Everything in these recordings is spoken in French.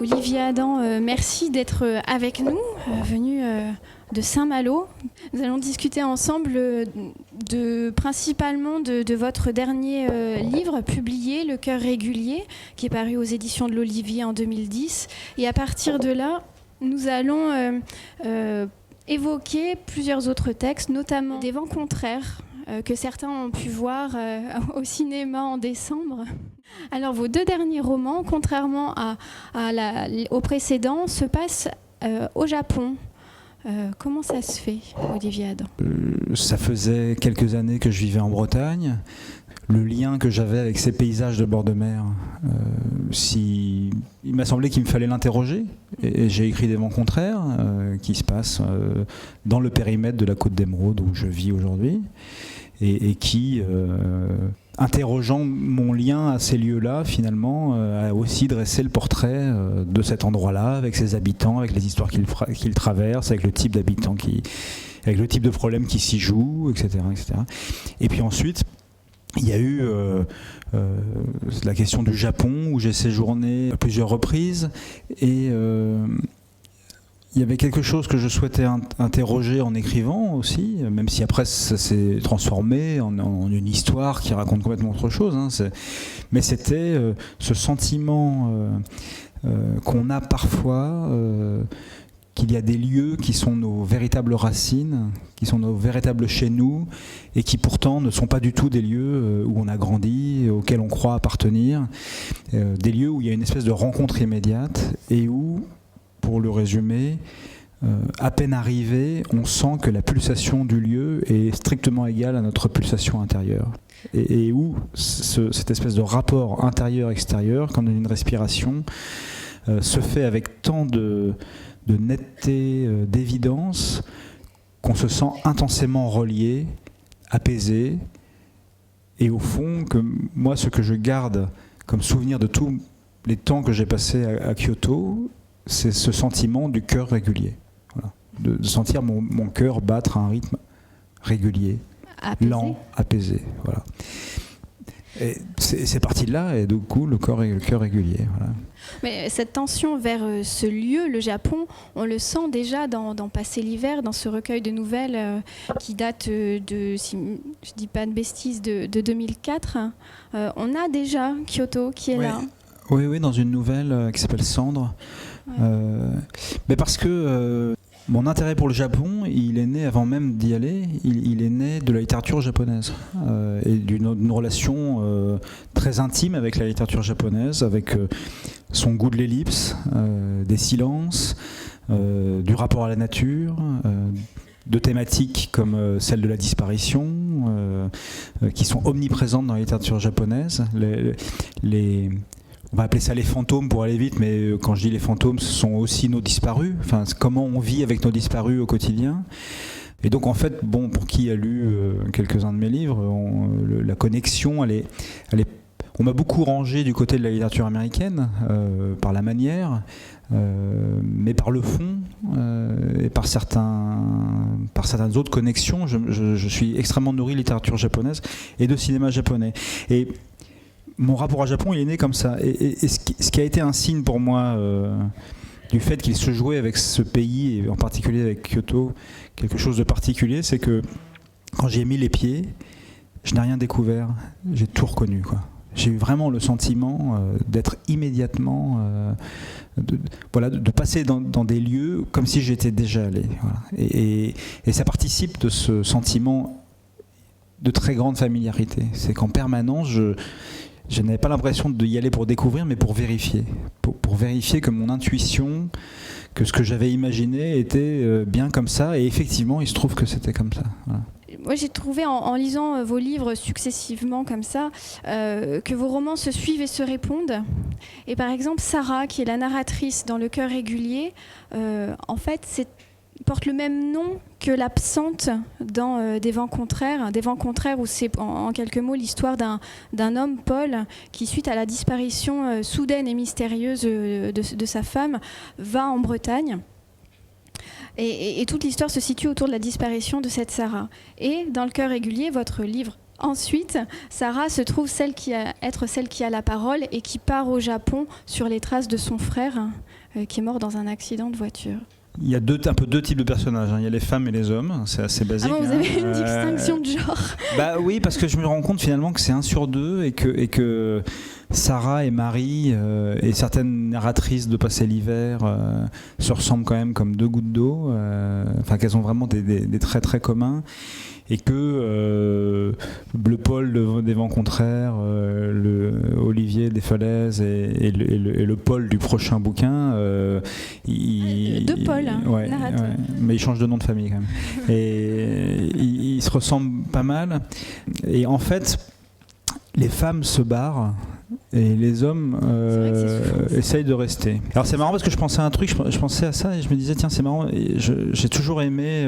Olivier Adam, merci d'être avec nous, venu de Saint-Malo. Nous allons discuter ensemble principalement de votre dernier livre publié, Le Cœur régulier, qui est paru aux éditions de l'Olivier en 2010. Et à partir de là, nous allons évoquer plusieurs autres textes, notamment Des vents contraires, que certains ont pu voir au cinéma en décembre. Alors, vos deux derniers romans, contrairement aux précédents, se passent au Japon. Comment ça se fait, Olivier Adam ? Ça faisait quelques années que je vivais en Bretagne. Le lien que j'avais avec ces paysages de bord de mer, il m'a semblé qu'il me fallait l'interroger. Et j'ai écrit Des vents contraires, qui se passent dans le périmètre de la Côte d'Émeraude où je vis aujourd'hui. Et qui, interrogeant mon lien à ces lieux-là, finalement, a aussi dressé le portrait de cet endroit-là, avec ses habitants, avec les histoires qu'il traverse, avec le type d'habitants, avec le type de problèmes qui s'y jouent, etc., etc. Et puis ensuite, il y a eu la question du Japon, où j'ai séjourné à plusieurs reprises, et il y avait quelque chose que je souhaitais interroger en écrivant aussi, même si après ça s'est transformé en une histoire qui raconte complètement autre chose. Mais c'était ce sentiment qu'on a parfois, qu'il y a des lieux qui sont nos véritables racines, qui sont nos véritables chez nous, et qui pourtant ne sont pas du tout des lieux où on a grandi, auxquels on croit appartenir, des lieux où il y a une espèce de rencontre immédiate, et où, pour le résumer, à peine arrivé, on sent que la pulsation du lieu est strictement égale à notre pulsation intérieure. Et où cette espèce de rapport intérieur-extérieur, comme une respiration, se fait avec tant de netteté, d'évidence, qu'on se sent intensément relié, apaisé. Et au fond, que moi, ce que je garde comme souvenir de tous les temps que j'ai passés à Kyoto, c'est ce sentiment du cœur régulier. Voilà. De sentir mon cœur battre à un rythme régulier, apaisé. Lent, apaisé. Voilà. Et c'est parti de là, et du coup, le cœur régulier. Voilà. Mais cette tension vers ce lieu, le Japon, on le sent déjà dans Passer l'hiver, dans ce recueil de nouvelles qui date de, si je ne dis pas de bêtises, de 2004. On a déjà Kyoto qui est là. Oui, dans une nouvelle qui s'appelle Cendre. Mais parce que mon intérêt pour le Japon, il est né avant même d'y aller, il est né de la littérature japonaise et d'une relation très intime avec la littérature japonaise, avec son goût de l'ellipse, des silences, du rapport à la nature, de thématiques comme celle de la disparition, qui sont omniprésentes dans la littérature japonaise. On va appeler ça les fantômes pour aller vite, mais quand je dis les fantômes, ce sont aussi nos disparus. Enfin, comment on vit avec nos disparus au quotidien. Et donc, en fait, pour qui a lu quelques-uns de mes livres, la connexion, elle est, on m'a beaucoup rangé du côté de la littérature américaine, par la manière, mais par le fond, et par certaines autres connexions. Je suis extrêmement nourri de littérature japonaise et de cinéma japonais. Et mon rapport au Japon, il est né comme ça. Et ce qui a été un signe pour moi du fait qu'il se jouait avec ce pays, et en particulier avec Kyoto, quelque chose de particulier, c'est que quand j'y ai mis les pieds, je n'ai rien découvert, j'ai tout reconnu, quoi. J'ai eu vraiment le sentiment d'être immédiatement, de passer dans des lieux comme si j'étais déjà allé. Voilà. Et ça participe de ce sentiment de très grande familiarité. C'est qu'en permanence, je n'avais pas l'impression d'y aller pour découvrir, mais pour vérifier. Pour vérifier que mon intuition, que ce que j'avais imaginé était bien comme ça. Et effectivement, il se trouve que c'était comme ça. Voilà. Moi, j'ai trouvé en lisant vos livres successivement comme ça, que vos romans se suivent et se répondent. Et par exemple, Sarah, qui est la narratrice dans Le Cœur régulier, en fait, porte le même nom que l'absente dans Des vents contraires. Des vents contraires où c'est en quelques mots l'histoire d'un homme, Paul, qui suite à la disparition soudaine et mystérieuse de sa femme, va en Bretagne. Et toute l'histoire se situe autour de la disparition de cette Sarah. Et dans Le Cœur régulier, votre livre, ensuite, Sarah se trouve être celle qui a la parole et qui part au Japon sur les traces de son frère. qui est mort dans un accident de voiture. Il y a un peu deux types de personnages, hein. Il y a les femmes et les hommes, c'est assez basique. Ah bon, vous avez une distinction de genre. Bah oui, parce que je me rends compte finalement que c'est 1 sur 2 et que Sarah et Marie et certaines narratrices de Passer l'hiver se ressemblent quand même comme 2 gouttes d'eau, enfin qu'elles ont vraiment des traits très communs. Et que le Paul des Vents Contraires, le Olivier des Falaises et le Paul du prochain bouquin, 2 Pauls, ouais, mais ils changent de nom de famille quand même. Et ils se ressemblent pas mal. Et en fait, les femmes se barrent. Et les hommes essayent de rester. Alors c'est marrant parce que je pensais à un truc, je pensais à ça et je me disais tiens c'est marrant, j'ai toujours aimé...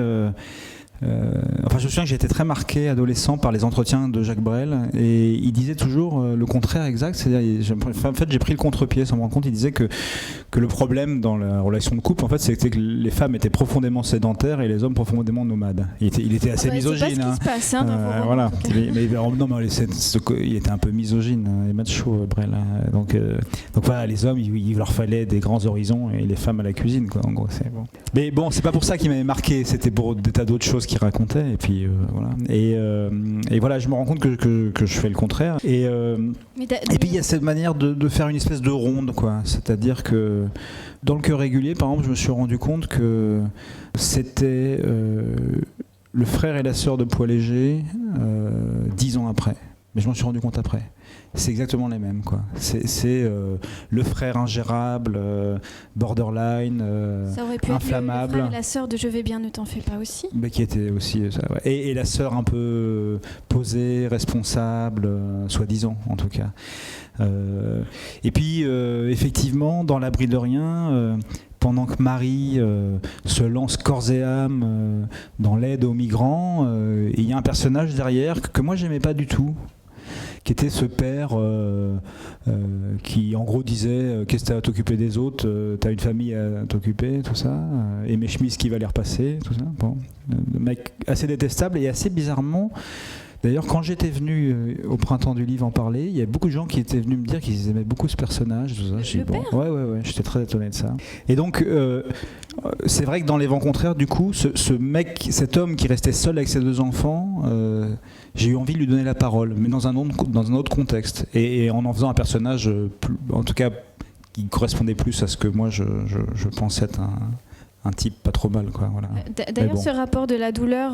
enfin, je me souviens que j'ai été très marqué adolescent par les entretiens de Jacques Brel et il disait toujours le contraire exact, c'est-à-dire en fait j'ai pris le contre-pied sans me rendre compte. Il disait que le problème dans la relation de couple en fait c'était que les femmes étaient profondément sédentaires et les hommes profondément nomades. Il était assez misogyne. C'est pas ce qui se passe dans vos romans, voilà. Non mais il était un peu misogyne et macho Brel. Donc voilà, les hommes il leur fallait des grands horizons et les femmes à la cuisine quoi. En gros c'est bon. Mais bon c'est pas pour ça qu'il m'avait marqué, c'était pour des tas d'autres choses qu'il racontait et puis voilà et voilà je me rends compte que je fais le contraire et puis il y a cette manière de faire une espèce de ronde quoi, c'est-à-dire que dans le Cœur régulier par exemple je me suis rendu compte que c'était le frère et la sœur de Pois léger 10 ans après, mais je m'en suis rendu compte après. C'est exactement les mêmes quoi. C'est le frère ingérable, borderline, ça aurait pu inflammable. Être le frère et la sœur de Je vais bien, ne t'en fais pas aussi. Mais qui était aussi ça. Ouais. Et la sœur un peu posée, responsable, soi-disant en tout cas. Et puis effectivement, dans L'abri de rien. Pendant que Marie se lance corps et âme dans l'aide aux migrants, il y a un personnage derrière que moi j'aimais pas du tout, qui était ce père qui en gros disait qu'est-ce que t'as à t'occuper des autres, t'as une famille à t'occuper, tout ça, et mes chemises qui va les repasser, tout ça. Bon, le mec assez détestable et assez bizarrement. D'ailleurs, quand j'étais venu au Printemps du Livre en parler, il y a beaucoup de gens qui étaient venus me dire qu'ils aimaient beaucoup ce personnage. Tout ça. Le père ? Ouais, j'étais très étonné de ça. Et donc, c'est vrai que dans Les Vents Contraires, du coup, ce mec, cet homme qui restait seul avec ses 2 enfants, j'ai eu envie de lui donner la parole, mais dans un autre contexte. Et en faisant un personnage, en tout cas, qui correspondait plus à ce que moi, je pensais être un type pas trop mal quoi, voilà. D'ailleurs ce rapport de la douleur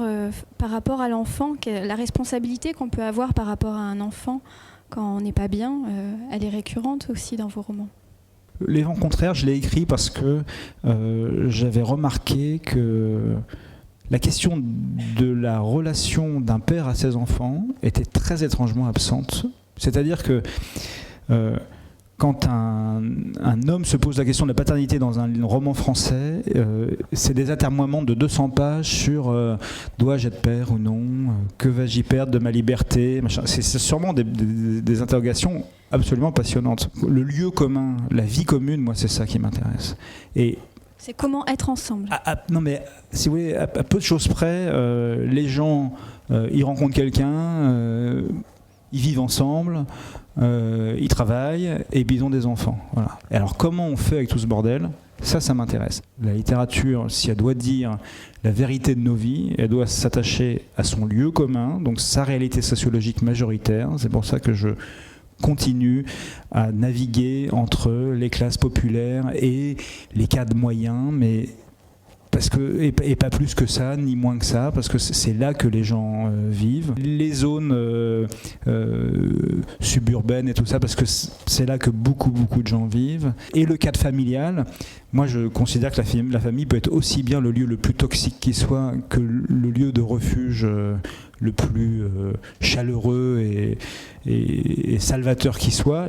par rapport à l'enfant, la responsabilité qu'on peut avoir par rapport à un enfant quand on n'est pas bien, elle est récurrente aussi dans vos romans. Les Vents Contraires, je l'ai écrit parce que j'avais remarqué que la question de la relation d'un père à ses enfants était très étrangement absente. C'est-à-dire que quand un homme se pose la question de la paternité dans un roman français, c'est des atermoiements de 200 pages sur dois-je être père ou non, que vais-je y perdre de ma liberté, machin. C'est sûrement des interrogations absolument passionnantes. Le lieu commun, la vie commune, moi c'est ça qui m'intéresse. Et c'est comment être ensemble. Non mais si vous voulez, à peu de choses près, les gens, ils rencontrent quelqu'un, ils vivent ensemble, ils travaillent et puis ils ont des enfants. Voilà. Et alors comment on fait avec tout ce bordel ? Ça m'intéresse. La littérature, si elle doit dire la vérité de nos vies, elle doit s'attacher à son lieu commun, donc sa réalité sociologique majoritaire. C'est pour ça que je continue à naviguer entre les classes populaires et les cadres moyens, mais parce que, et pas plus que ça, ni moins que ça, parce que c'est là que les gens vivent. Les zones suburbaines et tout ça, parce que c'est là que beaucoup de gens vivent. Et le cadre familial, moi je considère que la famille peut être aussi bien le lieu le plus toxique qui soit que le lieu de refuge le plus chaleureux et salvateur qui soit.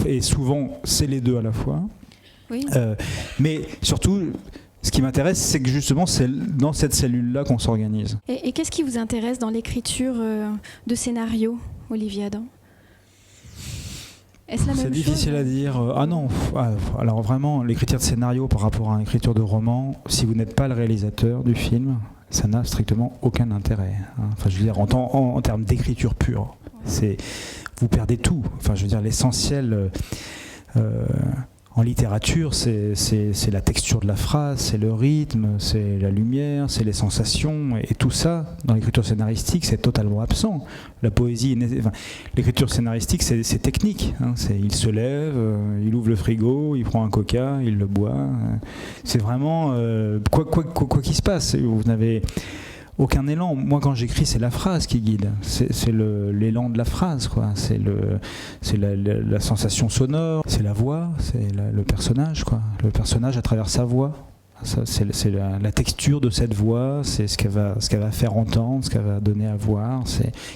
Et souvent, c'est les deux à la fois. Oui. Mais surtout... Ce qui m'intéresse, c'est que justement, c'est dans cette cellule-là qu'on s'organise. Et qu'est-ce qui vous intéresse dans l'écriture de scénarios, Olivier Adam ? Est-ce la même chose ? C'est difficile à dire. Ah non, alors vraiment, l'écriture de scénario par rapport à l'écriture de roman, si vous n'êtes pas le réalisateur du film, ça n'a strictement aucun intérêt. Enfin, je veux dire, en termes d'écriture pure, vous perdez tout. Enfin, je veux dire, l'essentiel... En littérature, c'est la texture de la phrase, c'est le rythme, c'est la lumière, c'est les sensations, et tout ça, dans l'écriture scénaristique, c'est totalement absent. La poésie, l'écriture scénaristique, c'est technique. Hein, il se lève, il ouvre le frigo, il prend un coca, il le boit. C'est vraiment quoi qu'il se passe. Vous n'avez aucun élan. Moi, quand j'écris, c'est la phrase qui guide. C'est l'élan de la phrase, quoi. C'est la sensation sonore, c'est la voix, c'est le personnage, quoi. Le personnage à travers sa voix. C'est la texture de cette voix, c'est ce qu'elle va faire entendre, ce qu'elle va donner à voir.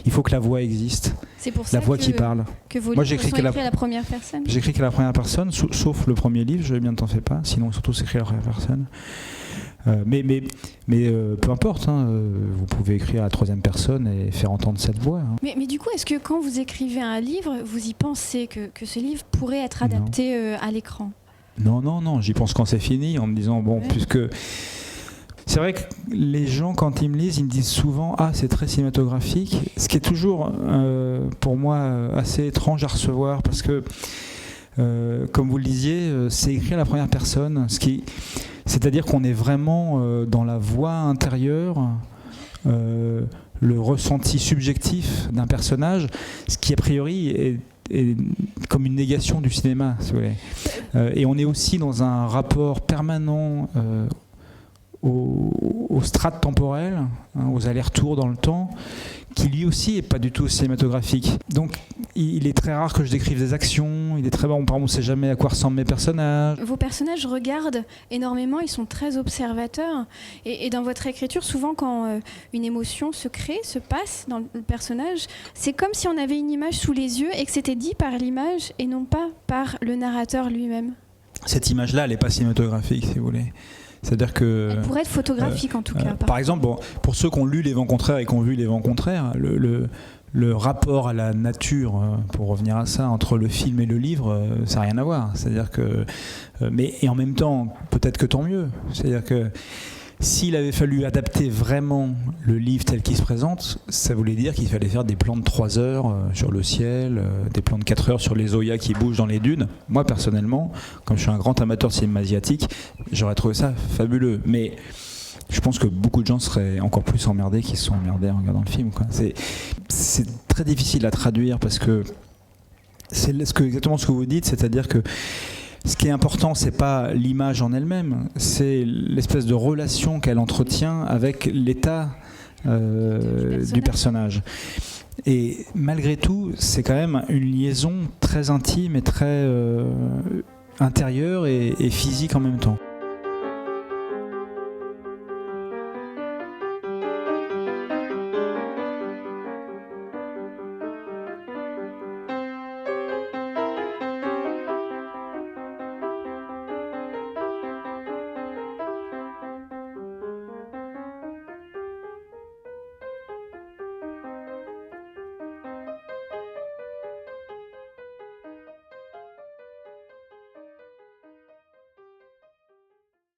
Il faut que la voix existe. C'est pour ça la voix qui parle. Que vos livres sont écrits à la première personne. J'écris qu'à la première personne, sauf le premier livre, je bien ne t'en fais pas. Sinon, surtout, c'est écrit à la première personne. Mais peu importe, hein, vous pouvez écrire à la troisième personne et faire entendre cette voix. Hein. Mais du coup, est-ce que quand vous écrivez un livre, vous y pensez que ce livre pourrait être adapté à l'écran ? Non, j'y pense quand c'est fini, en me disant, puisque... C'est vrai que les gens, quand ils me lisent, ils me disent souvent « Ah, c'est très cinématographique », ce qui est toujours, pour moi, assez étrange à recevoir, parce que, comme vous le disiez, c'est écrit à la première personne, c'est-à-dire qu'on est vraiment dans la voix intérieure, le ressenti subjectif d'un personnage, ce qui a priori est comme une négation du cinéma, si vous voulez. Et on est aussi dans un rapport permanent aux strates temporelles, aux allers-retours dans le temps, qui lui aussi n'est pas du tout cinématographique. Donc il est très rare que je décrive des actions, il est très bon, on ne sait jamais à quoi ressemblent mes personnages. Vos personnages regardent énormément, ils sont très observateurs, et dans votre écriture, souvent quand une émotion se crée, se passe dans le personnage, c'est comme si on avait une image sous les yeux et que c'était dit par l'image et non pas par le narrateur lui-même. Cette image-là, elle n'est pas cinématographique, si vous voulez. C'est-à-dire que, elle pourrait être photographique en tout cas. Par exemple, pour ceux qui ont lu Les Vents contraires et qui ont vu Les Vents contraires, le rapport à la nature, pour revenir à ça, entre le film et le livre, ça n'a rien à voir. C'est-à-dire que, et en même temps, peut-être que tant mieux. C'est-à-dire que s'il avait fallu adapter vraiment le livre tel qu'il se présente, ça voulait dire qu'il fallait faire des plans de 3 heures sur le ciel, des plans de 4 heures sur les zoyas qui bougent dans les dunes. Moi, personnellement, comme je suis un grand amateur de cinéma asiatique, j'aurais trouvé ça fabuleux. Mais je pense que beaucoup de gens seraient encore plus emmerdés qu'ils se sont emmerdés en regardant le film, quoi. C'est très difficile à traduire parce que c'est exactement ce que vous dites, c'est-à-dire que ce qui est important, c'est pas l'image en elle-même, c'est l'espèce de relation qu'elle entretient avec l'état du personnage. Et malgré tout, c'est quand même une liaison très intime et très intérieure et physique en même temps.